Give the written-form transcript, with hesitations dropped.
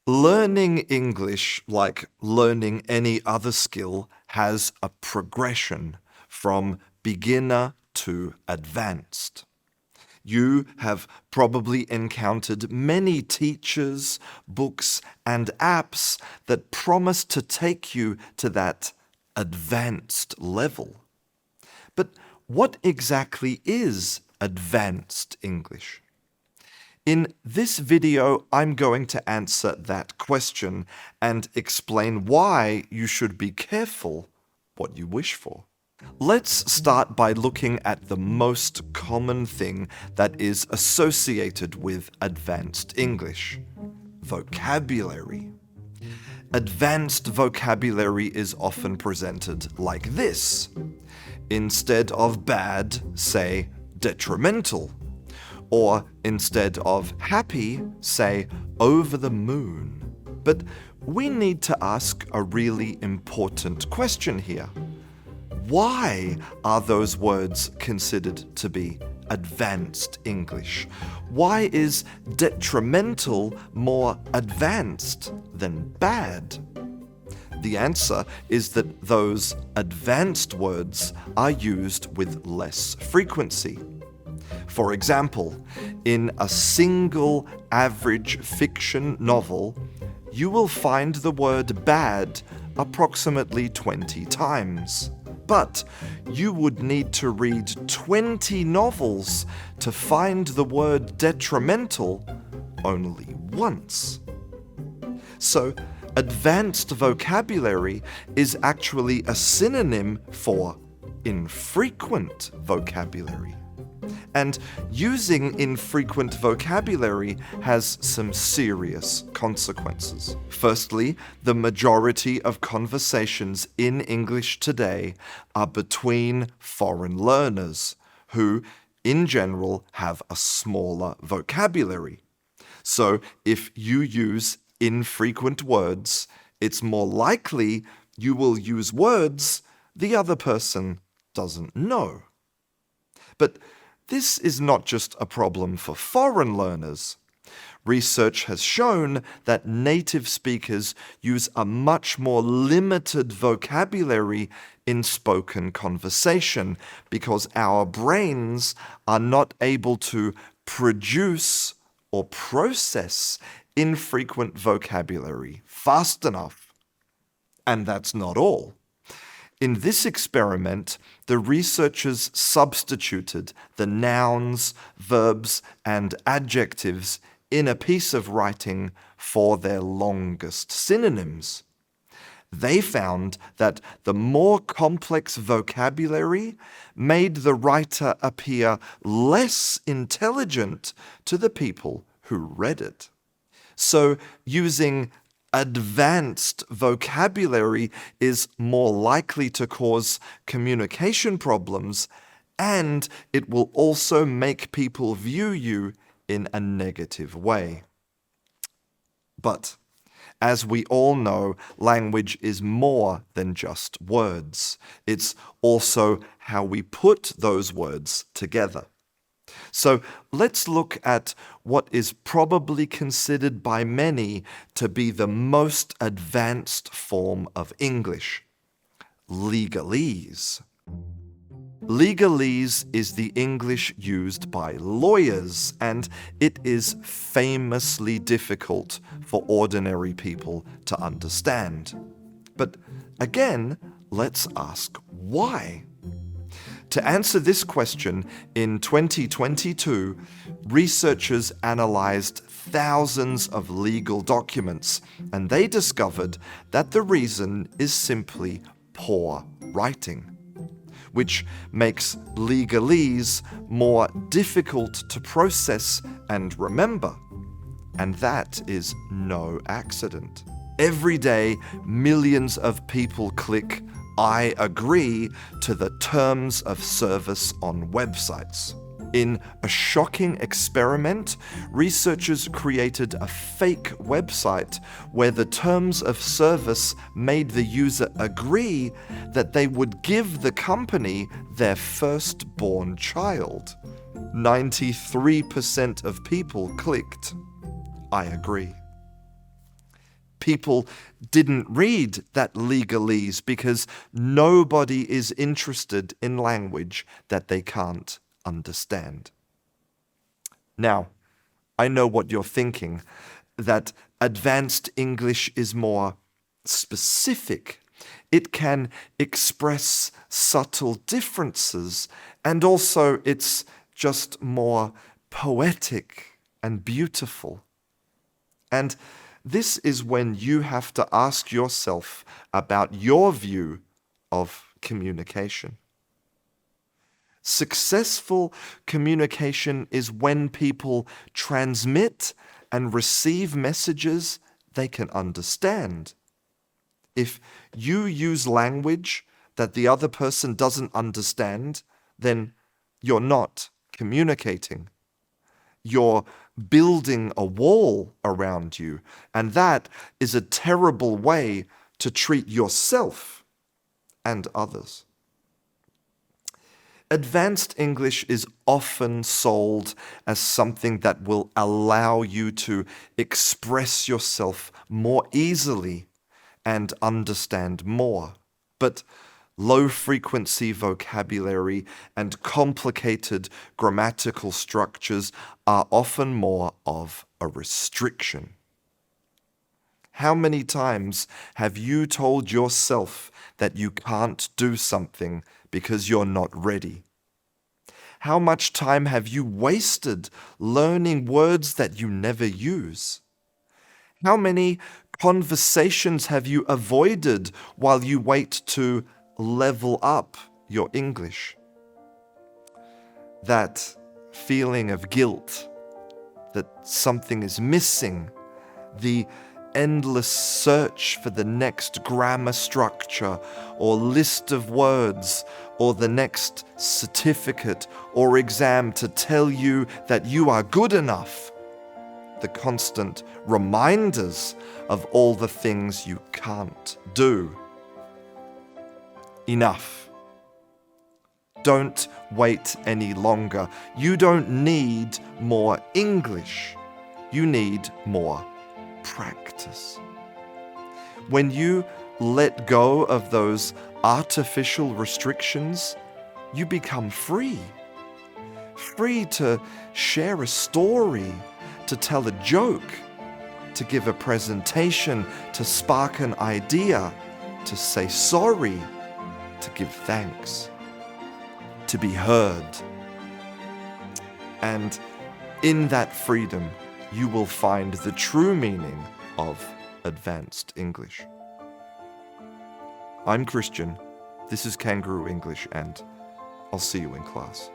Learning English, like learning any other skill, has a progression from beginner to advanced. You have probably encountered many teachers, books, and apps that promise to take you to that advanced level. But what exactly is advanced English? In this video, I'm going to answer that question and explain why you should be careful what you wish for. Let's start by looking at the most common thing that is associated with advanced English: vocabulary. Advanced vocabulary is often presented like this. Instead of bad, say detrimental. Or instead of happy, say over the moon. But we need to ask a really important question here. Why are those words considered to be advanced English? Why is detrimental more advanced than bad? The answer is that those advanced words are used with less frequency. For example, in a single average fiction novel, you will find the word bad approximately 20 times. But you would need to read 20 novels to find the word detrimental only once. So, advanced vocabulary is actually a synonym for infrequent vocabulary. And using infrequent vocabulary has some serious consequences. Firstly, the majority of conversations in English today are between foreign learners, who, in general, have a smaller vocabulary. So, if you use infrequent words, it's more likely you will use words the other person doesn't know. But this is not just a problem for foreign learners. Research has shown that native speakers use a much more limited vocabulary in spoken conversation because our brains are not able to produce or process infrequent vocabulary fast enough. And that's not all. In this experiment, the researchers substituted the nouns, verbs, and adjectives in a piece of writing for their longest synonyms. They found that the more complex vocabulary made the writer appear less intelligent to the people who read it. So, using advanced vocabulary is more likely to cause communication problems, and it will also make people view you in a negative way. But, as we all know, language is more than just words. It's also how we put those words together. So let's look at what is probably considered by many to be the most advanced form of English: legalese. Legalese is the English used by lawyers, and it is famously difficult for ordinary people to understand. But again, let's ask why. To answer this question, in 2022, researchers analyzed thousands of legal documents, and they discovered that the reason is simply poor writing, which makes legalese more difficult to process and remember. And that is no accident. Every day, millions of people click "I agree" to the terms of service on websites. In a shocking experiment, researchers created a fake website where the terms of service made the user agree that they would give the company their firstborn child. 93% of people clicked "I agree." people didn't read that legalese because nobody is interested in language that they can't understand. Now, I know what you're thinking, that advanced English is more specific. It can express subtle differences, and also it's just more poetic and beautiful. And this is when you have to ask yourself about your view of communication. Successful communication is when people transmit and receive messages they can understand. If you use language that the other person doesn't understand, then you're not communicating. You're building a wall around you, and that is a terrible way to treat yourself and others. Advanced English is often sold as something that will allow you to express yourself more easily and understand more. But low-frequency vocabulary and complicated grammatical structures are often more of a restriction. How many times have you told yourself that you can't do something because you're not ready? How much time have you wasted learning words that you never use? How many conversations have you avoided while you wait to level up your English? That feeling of guilt that something is missing, the endless search for the next grammar structure or list of words or the next certificate or exam to tell you that you are good enough. The constant reminders of all the things you can't do. Enough. Don't wait any longer. You don't need more English. You need more practice. When you let go of those artificial restrictions, you become free. Free to share a story, to tell a joke, to give a presentation, to spark an idea, to say sorry, to give thanks, to be heard. And in that freedom, you will find the true meaning of advanced English. I'm Christian, this is Kangaroo English, and I'll see you in class.